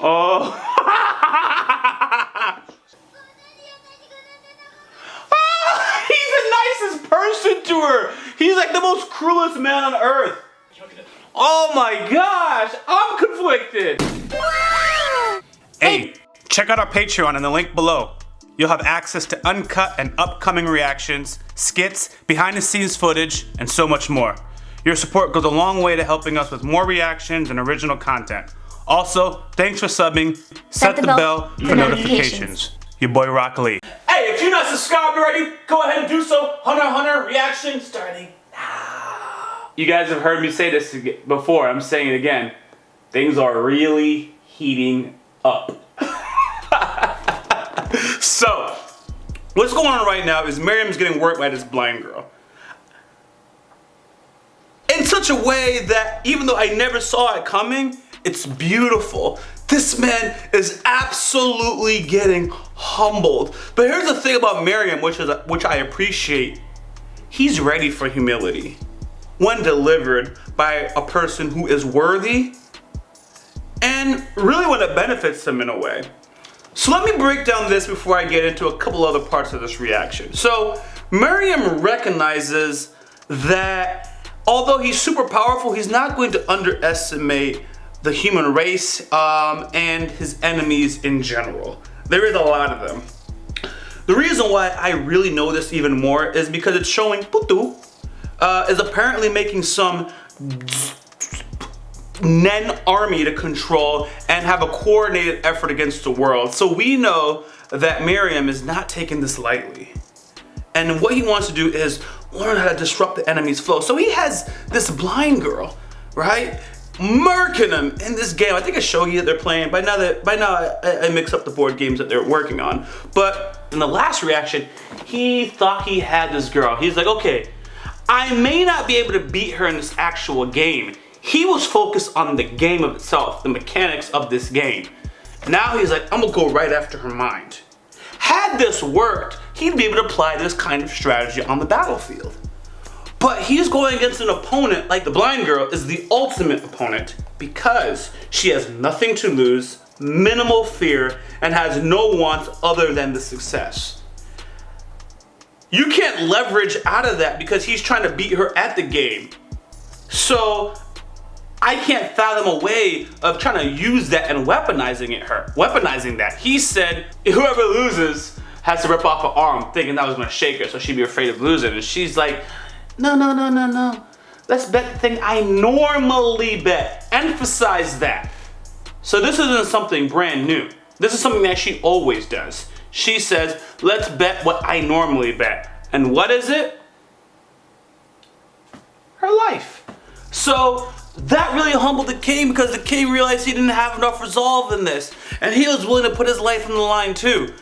Oh. He's the nicest person to her. He's like the most cruelest man on earth. Oh my gosh, I'm conflicted. Hey, check out our Patreon in the link below. You'll have access to uncut and upcoming reactions, skits, behind the scenes footage, and so much more. Your support goes a long way to helping us with more reactions and original content. Also, thanks for subbing. Set the bell for notifications. Your boy YaBoyRockLee. Hey, if you're not subscribed already, go ahead and do so. Hunter x Hunter reaction starting now. You guys have heard me say this before. I'm saying it again. Things are really heating up. So, what's going on right now is Miriam's getting worked by this blind girl. In such a way that even though I never saw it coming, it's beautiful. This man is absolutely getting humbled. But here's the thing about Miriam, which I appreciate. He's ready for humility when delivered by a person who is worthy and really when it benefits him in a way. So let me break down this before I get into a couple other parts of this reaction. So Miriam recognizes that although he's super powerful, he's not going to underestimate the human race and his enemies in general. There is a lot of them. The reason why I really know this even more is because it's showing Putu is apparently making some Nen army to control and have a coordinated effort against the world. So we know that Miriam is not taking this lightly. And what he wants to do is learn how to disrupt the enemy's flow. So he has this blind girl, right? Murking him in this game. I think it's shogi that they're playing. By now I mix up the board games that they're working on. But in the last reaction, he thought he had this girl. He's like, okay, I may not be able to beat her in this actual game. He was focused on the game of itself, the mechanics of this game. Now he's like, I'm gonna go right after her mind. Had this worked, he'd be able to apply this kind of strategy on the battlefield. But he's going against an opponent like the blind girl is the ultimate opponent because she has nothing to lose, minimal fear, and has no wants other than the success. You can't leverage out of that because he's trying to beat her at the game. So I can't fathom a way of trying to use that and weaponizing that. He said whoever loses has to rip off her arm, thinking that was gonna shake her so she'd be afraid of losing. And she's like, no. Let's bet the thing I normally bet. Emphasize that. So this isn't something brand new. This is something that she always does. She says, let's bet what I normally bet. And what is it? Her life. So that really humbled the king because the king realized he didn't have enough resolve in this. And he was willing to put his life on the line too.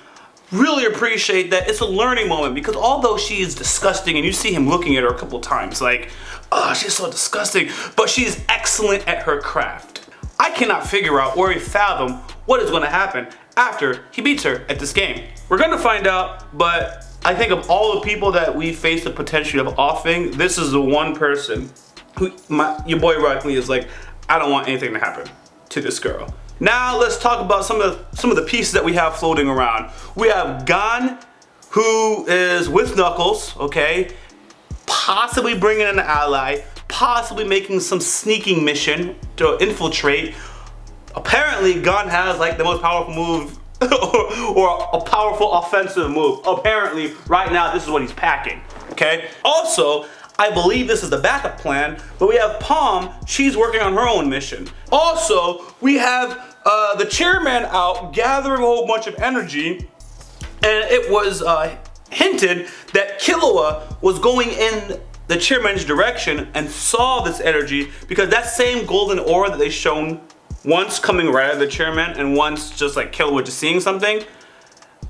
Really appreciate that. It's a learning moment because although she is disgusting and you see him looking at her a couple times like, oh, she's so disgusting, but she's excellent at her craft. I cannot figure out or fathom what is going to happen after he beats her at this game. We're going to find out, but I think of all the people that we face the potential of offing, this is the one person who your boy YaBoyRockLee is like, I don't want anything to happen to this girl. Now let's talk about some of the pieces that we have floating around. We have Gon, who is with Knuckles, okay? Possibly bringing in an ally, possibly making some sneaking mission to infiltrate. Apparently Gon has like the most powerful move or a powerful offensive move. Apparently right now this is what he's packing, okay? Also, I believe this is the backup plan, but we have Palm, she's working on her own mission. Also, we have the chairman out gathering a whole bunch of energy, and it was hinted that Killua was going in the chairman's direction and saw this energy because that same golden aura that they shown once coming right out of the chairman and once just like Killua just seeing something,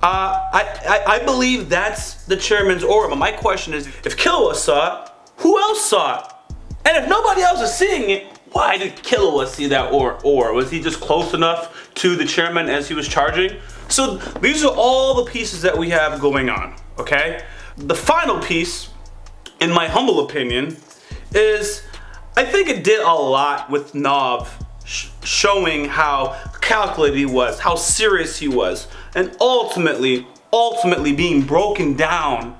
I believe that's the chairman's aura. But my question is, if Killua saw it, who else saw it? And if nobody else is seeing it, why did Killua see that aura? Was he just close enough to the chairman as he was charging? So these are all the pieces that we have going on, okay? The final piece, in my humble opinion, is I think it did a lot with Nav showing how calculated he was, how serious he was, and ultimately being broken down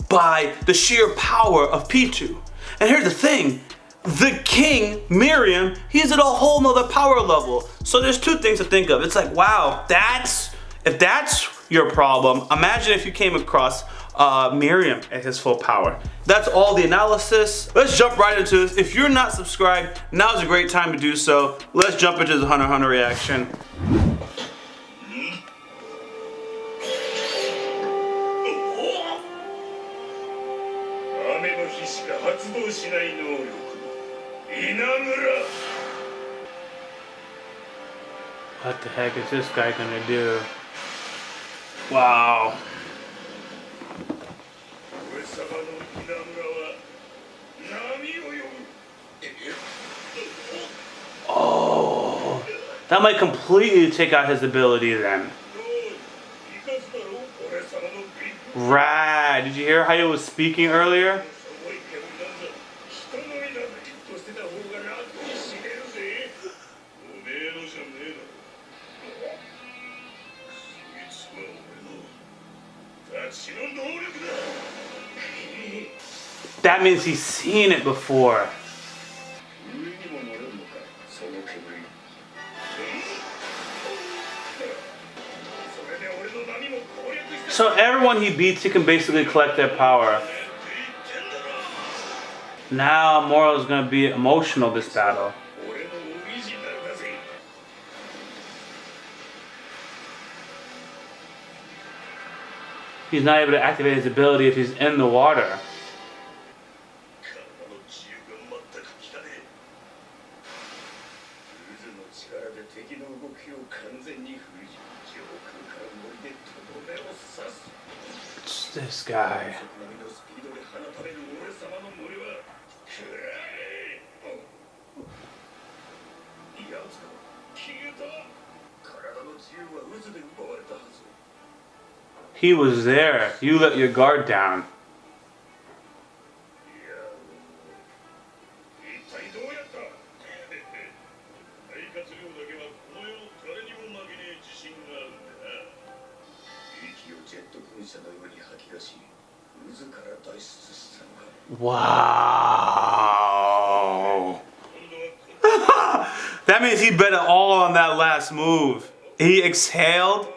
by the sheer power of Pitu. And here's the thing, the king, Miriam, he's at a whole nother power level. So there's two things to think of. It's like, wow, if that's your problem, imagine if you came across Miriam at his full power. That's all the analysis. Let's jump right into this. If you're not subscribed, now's a great time to do so. Let's jump into the Hunter x Hunter reaction. What the heck is this guy gonna do? Wow. Oh, that might completely take out his ability then. Right. Did you hear how he was speaking earlier? That means he's seen it before. So everyone he beats, he can basically collect their power. Now Moro is going to be emotional this battle. He's not able to activate his ability if he's in the water. It's this guy. He was there. You let your guard down. Wow. That means he bet it all on that last move. He exhaled.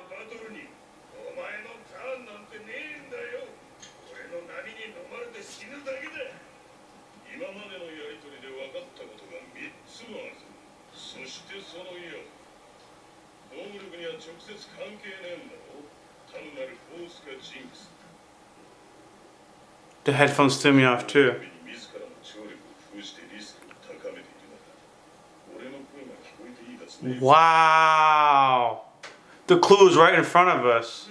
The headphones threw me off too. Wow! The clue is right in front of us.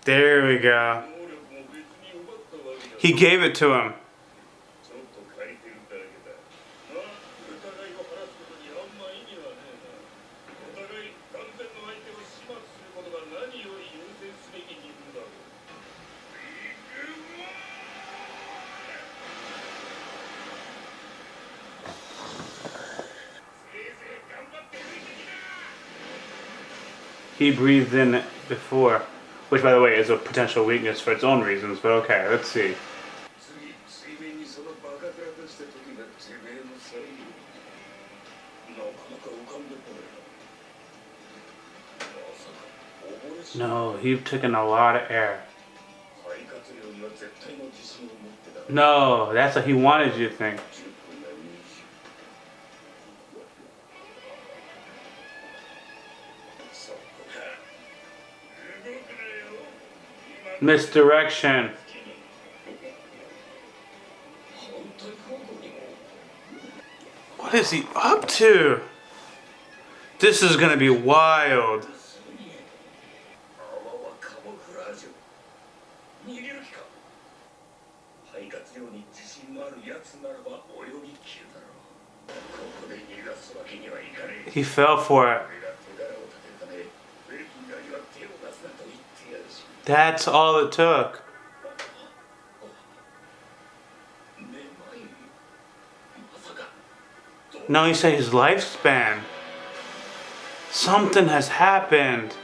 There we go. He gave it to him. He breathed in before. Which, by the way, is a potential weakness for its own reasons, but okay, let's see. No, he's taken a lot of air. No, that's what he wanted you to think. Misdirection. What is he up to? This is gonna be wild. He fell for it. That's all it took. Now you say his lifespan. Something has happened.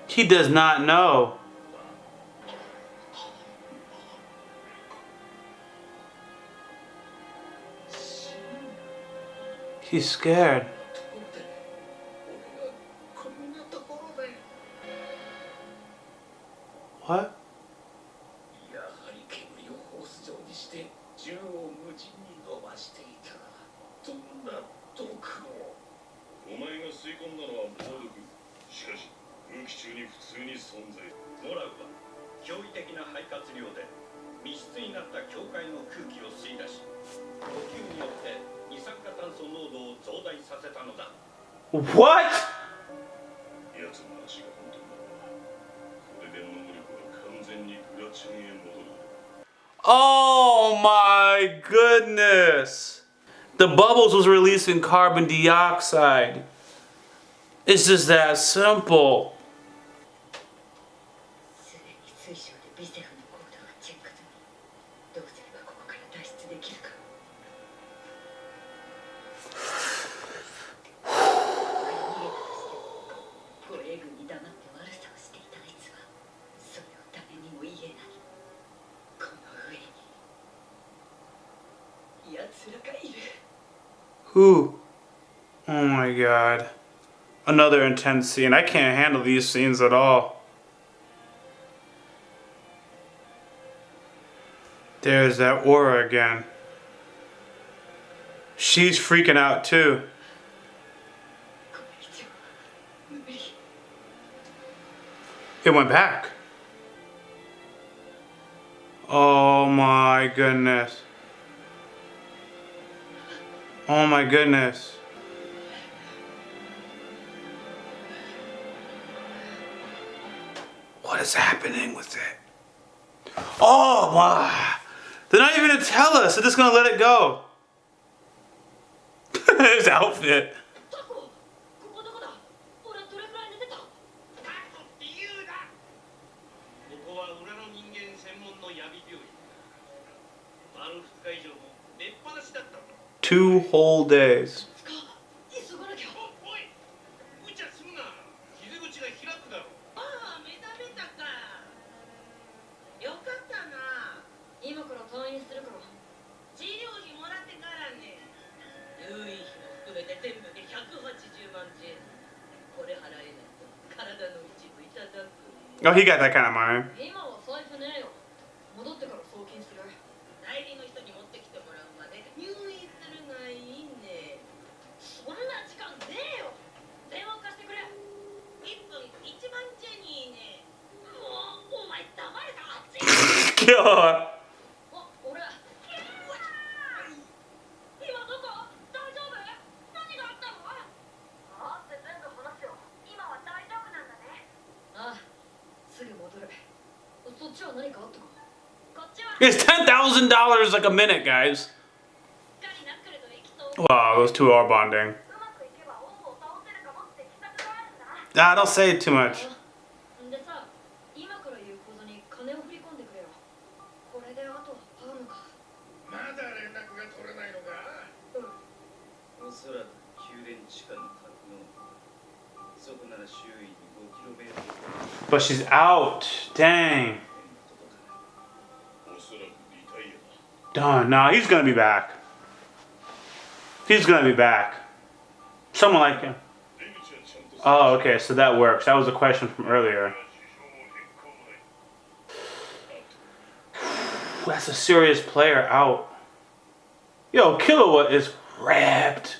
He does not know. He's scared. What? What? Oh my goodness. The bubbles was releasing carbon dioxide. It's just that simple. Who? Oh my god. Another intense scene. I can't handle these scenes at all. There's that aura again. She's freaking out too. It went back. Oh my goodness. Oh my goodness. What is happening with it? Oh my. They're not even gonna tell us. They're just gonna let it go. His outfit. Two whole days. Oh, he got that kind of money. God. It's $10,000 like a minute, guys. Wow, those two are bonding. Nah, don't say it too much. But she's out. Dang. Darn, nah, he's gonna be back. He's gonna be back. Someone like him. Oh, okay, so that works. That was a question from earlier. That's a serious player out. Yo, Killua is wrapped.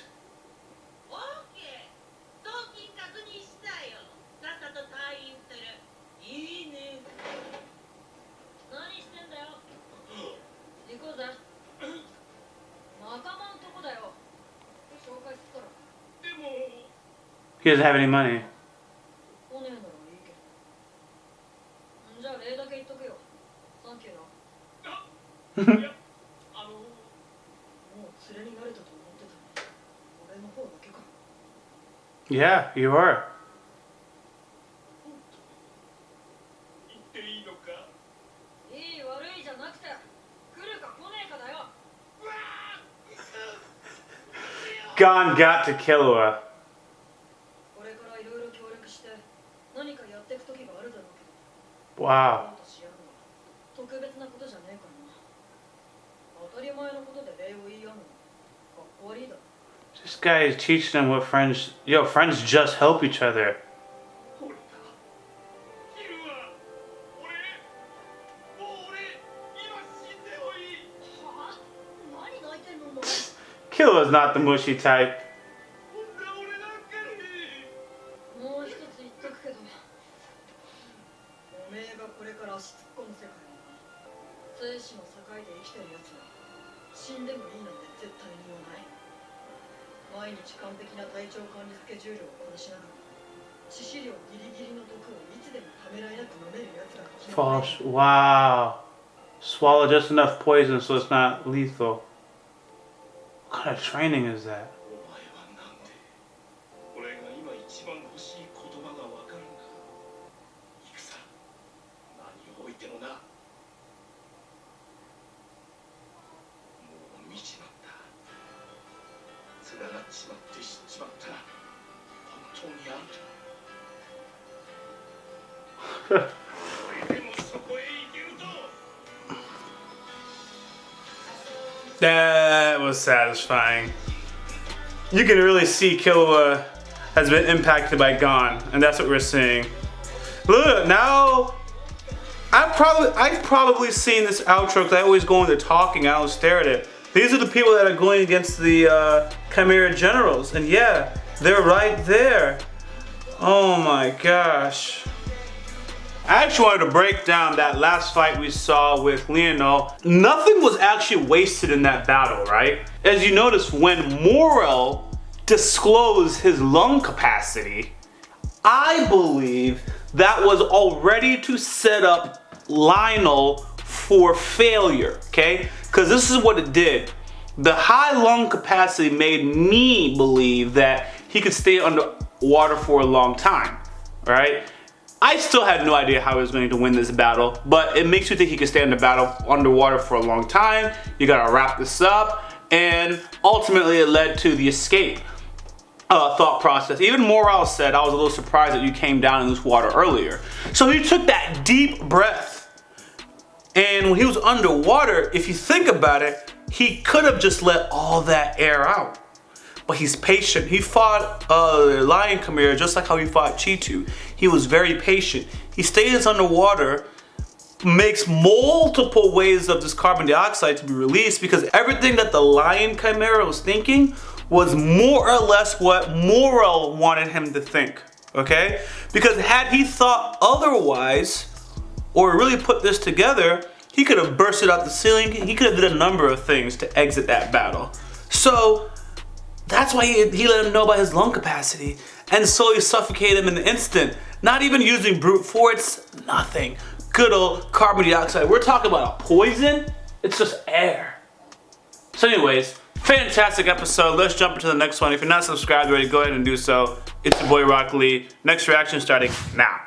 He doesn't have any money. 来ねえならいいけど。じゃあ礼だけ言っとくよ。サンキューな。いや、もう連れになれたと思ってたのに、俺の方だけか。Yeah, you are. 言っていいのか？いい悪いじゃなくて、来るか来ねえかだよ。Gon got to kill her. これからいろいろ協力して何かやっていく時があるだろうけど。Wow. 特別なことじゃねえからな。当たり前のことで礼を言い合うのかっこ悪いだろ。 This guy is teaching them what friends. Yo, friends just help each other. Killua's not the mushy type. もう一つ言っとくけど、おめえがこれから足突っ込む世界に生死の境で生きてるやつは死んでもいいなんて絶対に言わない。毎日完璧な体調管理スケジュールをこなしながら致死量ギリギリの毒をいつでもためらいなく飲めるやつらが決まっている。 Wow. Swallow just enough poison so it's not lethal. What kind of training is that? お前はなんで俺が今一番欲しい言葉がわかるんだ。戦、何を置いてもな。もう見ちまった。つながっちまって知っちまった。本当にあると。それでもそこへ行けると。 That was satisfying. You can really see Killua has been impacted by Gon, and that's what we're seeing. Look, now I've probably seen this outro because I always go into talking. I don't stare at it. These are the people that are going against the Chimera generals, and yeah, they're right there. Oh my gosh. I actually wanted to break down that last fight we saw with Leonel. Nothing was actually wasted in that battle, right? As you notice, when Morel disclosed his lung capacity, I believe that was already to set up Lionel for failure, okay? Because this is what it did. The high lung capacity made me believe that he could stay underwater for a long time, right? I still had no idea how he was going to win this battle, but it makes you think he could stay underwater for a long time. You gotta wrap this up, and ultimately it led to the escape thought process. Even Morale said, I was a little surprised that you came down in this water earlier. So he took that deep breath, and when he was underwater, if you think about it, he could have just let all that air out. But he's patient. He fought Lion Chimera just like how he fought Chitu. He was very patient. He stays underwater, makes multiple ways of this carbon dioxide to be released because everything that the Lion Chimera was thinking was more or less what Morel wanted him to think, okay? Because had he thought otherwise, or really put this together, he could have bursted out the ceiling. He could have did a number of things to exit that battle. So, that's why he let him know about his lung capacity and slowly suffocated him in an instant. Not even using brute force, nothing. Good old carbon dioxide. We're talking about a poison? It's just air. So anyways, fantastic episode. Let's jump into the next one. If you're not subscribed already, go ahead and do so. It's your boy YaBoyRockLee. Next reaction starting now.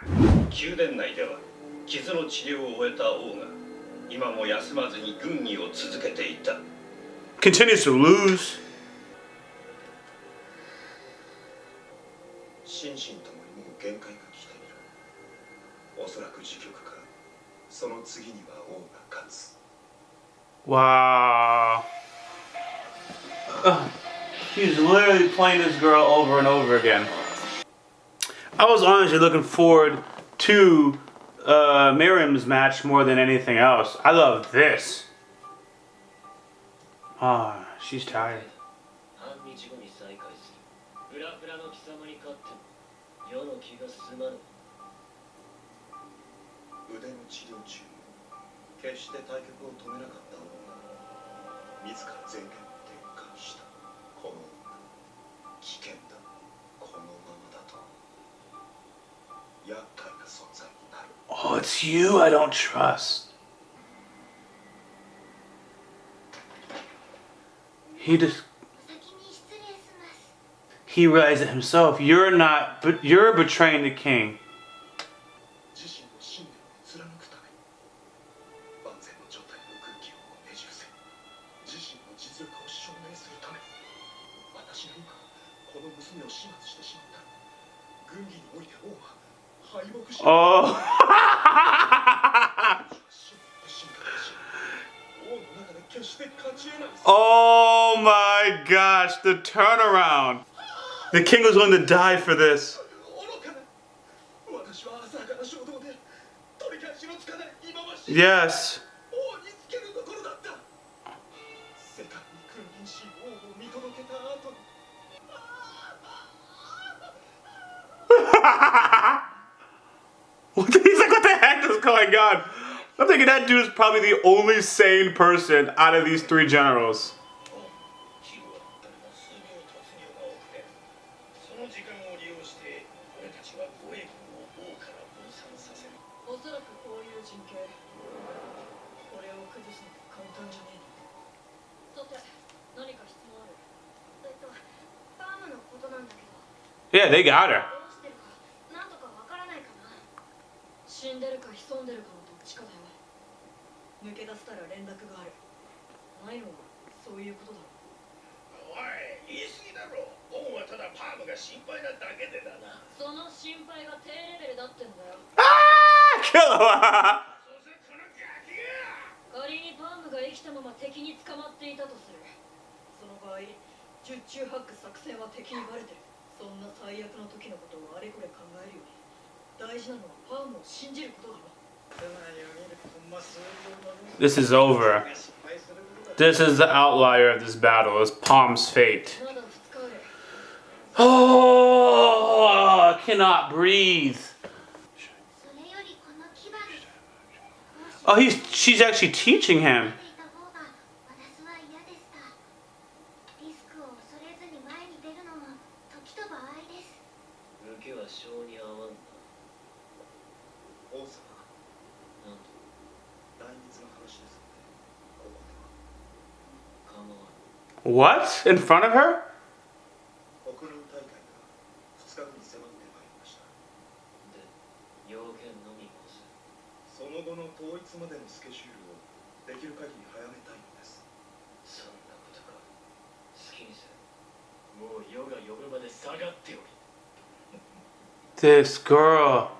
宮殿内では傷の治療を終えた王が今も休まずに軍議を続けていた。 Continues to lose. 心身ともにもう限界が来ている。おそらく時局かその次には王が勝つ。 Wow. He's literally playing this girl over and over again. I was honestly looking forward to Miriam's match more than anything else. I love this. Ah, she's tired. 腕の治療中、決して対局を止めなかった王が自ら前剣を転換した。この女、危険だ。このままだと。Oh, it's you I don't trust. He realized it himself. You're betraying the king. Oh. Oh my gosh, the turnaround. The king was willing to die for this. Yes. He's like, what the heck is going on? I'm thinking that dude is probably the only sane person out of these three generals. Yeah, they got her. 死んでるか潜んでるかのどっちかだよ。抜け出したら連絡がある。ないのはそういうことだろ。おい、言い過ぎだろ。オンはただパームが心配なだけでだな。その心配が低レベルだってんだよ。Kill him! そしてこのガキが。仮にパームが生きたまま敵に捕まっていたとする。その場合、十中八九作戦は敵にバレてる。そんな最悪の時のことをあれこれ考えるより。This is over. This is the outlier of this battle. It's Palm's fate. Oh, I cannot breathe. Oh, she's actually teaching him. What? In front of her? This girl.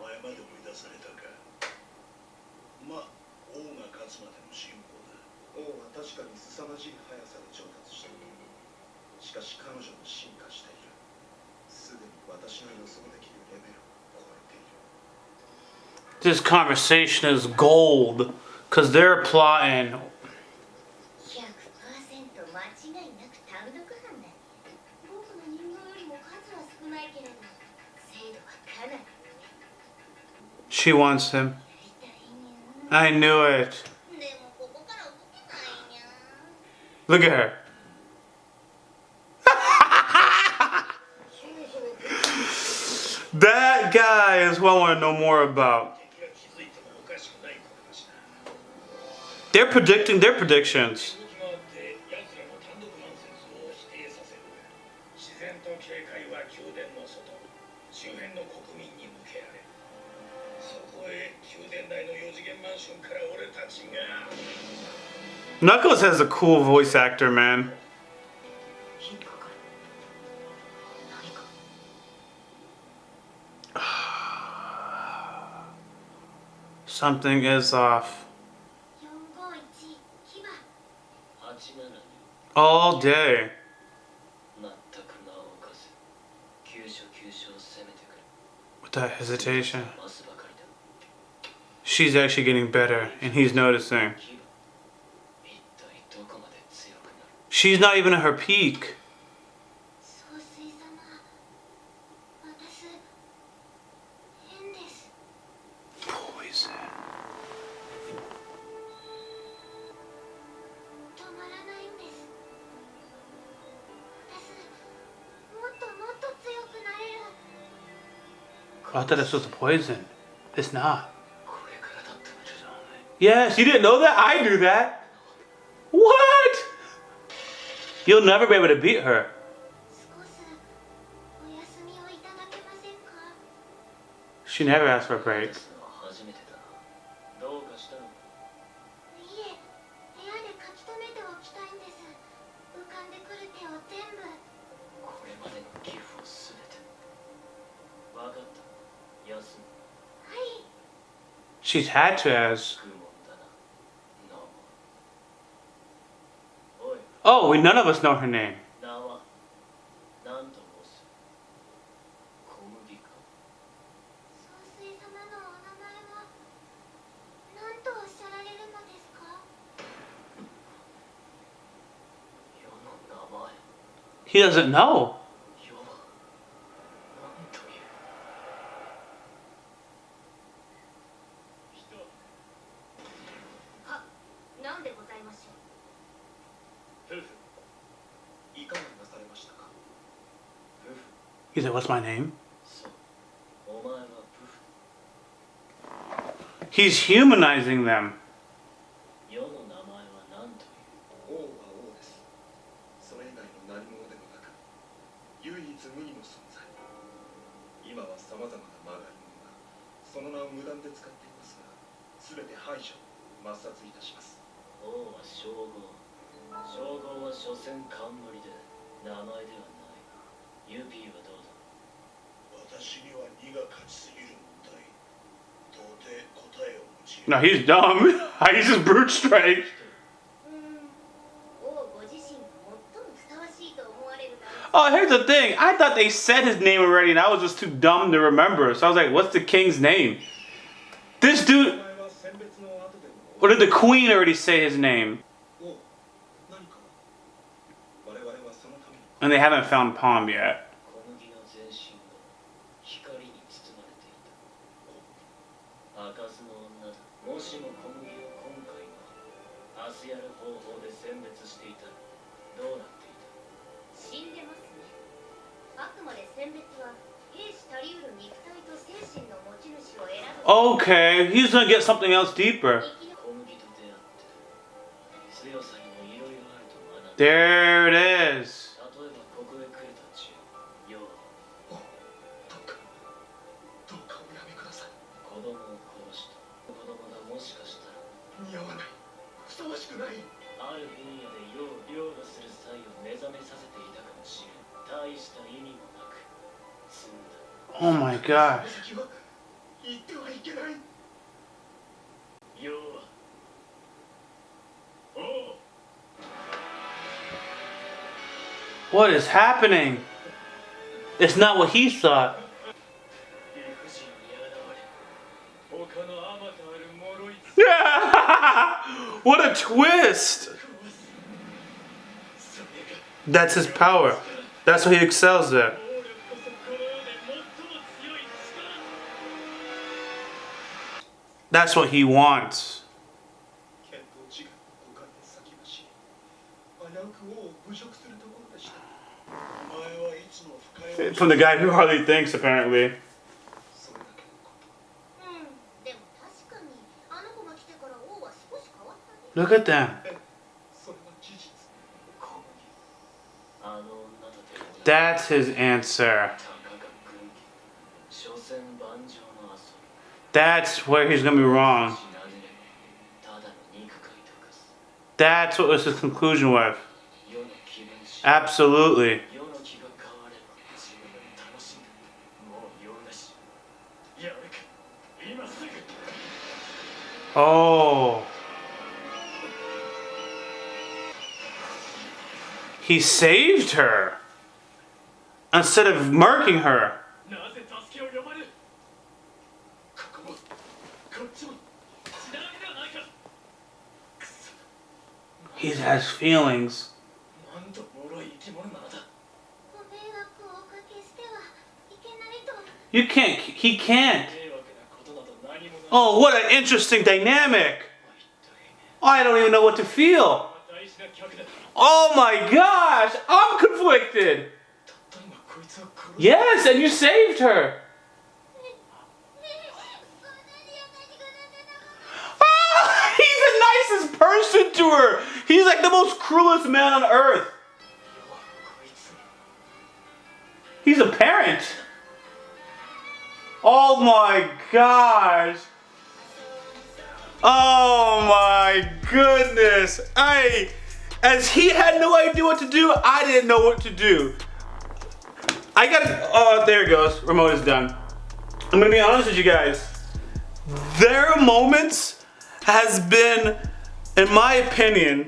This conversation is gold, because they're plotting. She wants him. I knew it. Look at her. That guy is what I want to know more about. They're predicting their predictions. Knuckles has a cool voice actor, man. Something is off. All day. With that hesitation. She's actually getting better, and he's noticing. She's not even at her peak. Poison. Oh, I thought this was a poison. It's not. これからだってのじゃない。 Yes, you didn't know that? I knew that. What? You'll never be able to beat her. 少しお休みをいただけませんか？ She never asked for a break. 初めてだ。どうかしたの？いえ、部屋で書き留めておきたいんです。浮かんでくる手を全部。これまでの寄付をすべて。わかった。休む。はい。 She's had to as. 食うもんだな。なお。おい、 Oh, none of us know her name. 名は何と申す？小麦か。総帥様のお名前は何とおっしゃられるのですか？世の名前。 He doesn't know. 世は何という。人。は、なんでございましょう。夫婦。いかがなされましたか。夫婦。 He said, "What's my name?" そう。お前は夫婦。 He's humanizing them. 世の名前は何という。王は王です。それ以外の何者でもなく、唯一無二の存在。今はさまざまな曲がり者がその名を無断で使っていますが、すべて排除、抹殺いたします。王は称号。称号は所詮冠で、名前ではない。ユピーはどうだ。私には2が勝ちすぎる問題。到底答えを持ち。 No, he's dumb. He's just brute strength. 王ご自身が最もふさわしいと思われるだろう。 Oh, here's the thing. I thought they said his name already, and I was just too dumb to remember. So I was like, "What's the king's name?" This dude. Or did the queen already say his name? And they haven't found Palm yet. 小麦の全身が光に包まれていた。開かずの女だ。もしも小麦を今回の明日やる方法で選別していたらどうなっていた。死んでますね。あくまで選別は兵士たりうる肉体と精神の持ち主を選ぶ。 Okay, he's gonna get something else deeper. 小麦と出会って強さにもいろいろあると学んだ。 There it is. 例えばここへ来るたちよ。どうかおやめください。子供を殺した子供がもしかしたら似合わない。ふさわしくない。ある分野で世を凌駕する才を目覚めさせていたかもしれん。大した意味もなく済んだ。 Oh my gosh. 先は言ってはいけない。世はおう。 What is happening? It's not what he thought. 理不尽に現れ他のあまたある脆い What a twist! それが That's his power. That's what he excels at. 暴力こそこの世で最も強い力。 That's what he wants. 剣と地が他に咲きまし危うく王を侮辱するところでした。お前はいつも深い From the guy who hardly thinks, apparently. それだけのこと。でも確かにあの子が来てから王は少し変わったね。 Look at them. それは事実。小麦あの女と手を That's his answer. たかが軍議所詮盤上の遊び。 That's where he's gonna be wrong. 死なねればただの肉塊とかす。 That's what was his conclusion with. 世の気分し Absolutely. 世の気が変われば自分が楽しんでもう用なし。やるか今すぐ。 Oh. He saved her instead of murking her. なぜ助けを呼ばれる。ここもこっちも血だらけではないか。くそ。 He has feelings. なんと脆い生き物なのだ。ご迷惑をおかけしてはいけないと。 You can't, he can't. 迷惑なことなど何もない。 Oh, what an interesting dynamic. I don't even know what to feel. 大事な客だ。 Oh my gosh, I'm conflicted. たった今こいつを殺す。 Yes, and you saved her. nicest person to her. He's like the most cruelest man on earth. He's a parent. Oh my gosh. Oh my goodness. As he had no idea what to do, I didn't know what to do. I gotta, oh, there it goes. Remote is done. I'm gonna be honest with you guys. Their moments has been, in my opinion,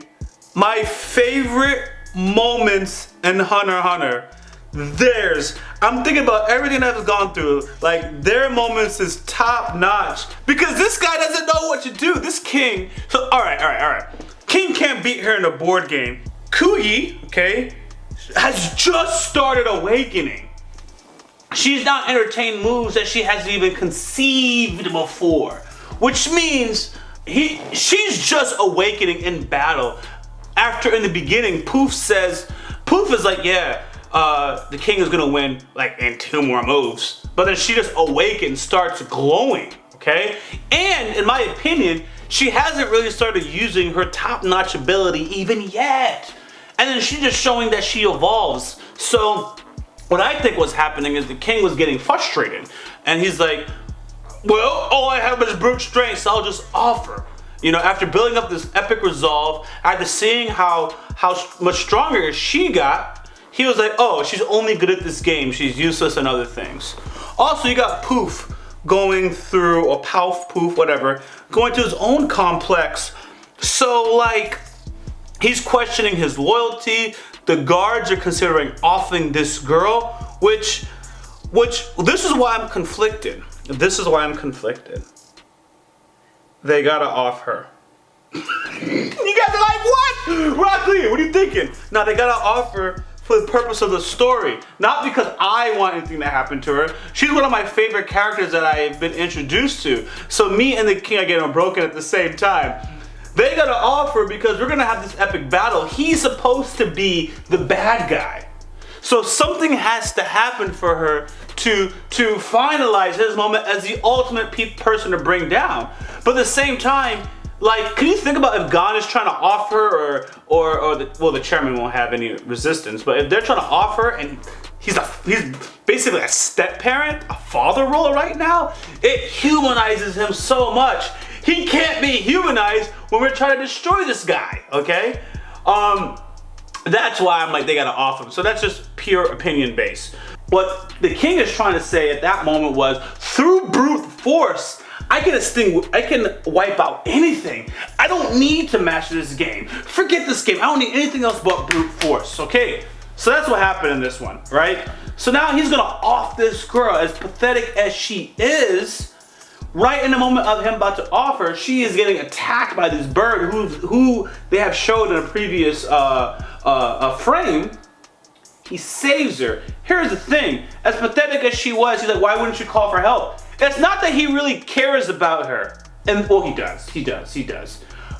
my favorite moments in Hunter x Hunter. Theirs. I'm thinking about everything that I've gone through. Like, their moments is top notch. Because this guy doesn't know what to do. This king, so alright. King can't beat her in a board game. Kuyi, okay, has just started awakening. She's not entertained moves that she hasn't even conceived before. Which means she's just awakening in battle. After in the beginning, Poof is like, yeah, the king is gonna win like in 2 more moves. But then she just awakens, starts glowing, okay? And in my opinion, she hasn't really started using her top-notch ability even yet. And then she's just showing that she evolves. So what I think was happening is the king was getting frustrated. And he's like, well, all I have is brute strength, so I'll just offer. You know, after building up this epic resolve, after seeing how much stronger she got, he was like, oh, she's only good at this game. She's useless in other things. Also, you got Poof going through, or Poof, whatever, going through his own complex. So, like, he's questioning his loyalty. The guards are considering offing this girl, which this is why I'm conflicted. This is why I'm conflicted. They gotta off her. You guys are like, what? RockLee, what are you thinking? Now they gotta offer for the purpose of the story. Not because I want anything to happen to her. She's one of my favorite characters that I've been introduced to. So me and the king are getting broken at the same time. They gotta offer because we're gonna have this epic battle. He's supposed to be the bad guy. So something has to happen for her to finalize his moment as the ultimate person to bring down. But at the same time, like, can you think about if Gon is trying to offer or the chairman won't have any resistance, but if they're trying to offer and he's basically a step parent, a father role right now, it humanizes him so much. He can't be humanized when we're trying to destroy this guy, okay? That's why I'm like, they gotta off him. So that's just pure opinion based. What the king is trying to say at that moment was, through brute force, I can wipe out anything. I don't need to master this game. Forget this game. I don't need anything else but brute force, okay? So that's what happened in this one, right? So now he's gonna off this girl, as pathetic as she is. Right in the moment of him about to offer, she is getting attacked by this bird who they have showed in a previous frame. He saves her. Here's the thing, as pathetic as she was, he's like, why wouldn't you call for help? It's not that he really cares about her. And, well, he does.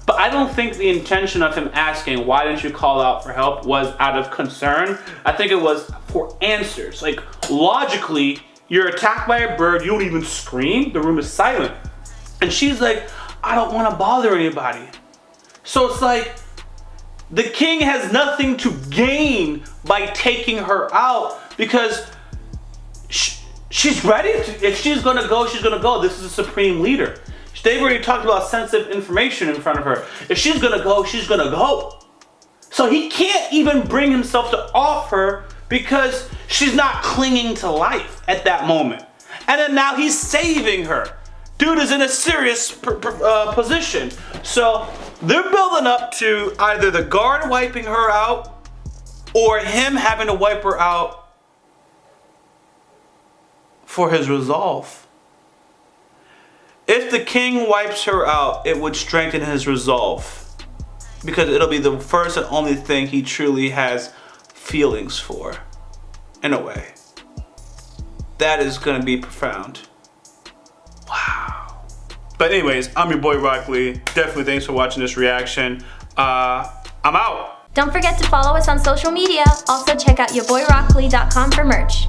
But I don't think the intention of him asking, why didn't you call out for help, was out of concern. I think it was for answers. Like, logically, you're attacked by a bird, you don't even scream, the room is silent. And she's like, I don't want to bother anybody. So it's like, the king has nothing to gain by taking her out because she's ready to, if she's gonna go, she's gonna go. This is a supreme leader. They've already talked about sensitive information in front of her. If she's gonna go, she's gonna go. So he can't even bring himself to off her because she's not clinging to life at that moment. And then now he's saving her. Dude is in a serious position. So they're building up to either the guard wiping her out or him having to wipe her out for his resolve. If the king wipes her out, it would strengthen his resolve because it'll be the first and only thing he truly has feelings for, in a way. That is gonna be profound. Wow. But anyways, I'm your boy RockLee. Definitely thanks for watching this reaction. I'm out. Don't forget to follow us on social media. Also check out YaBoyRockLee.com for merch.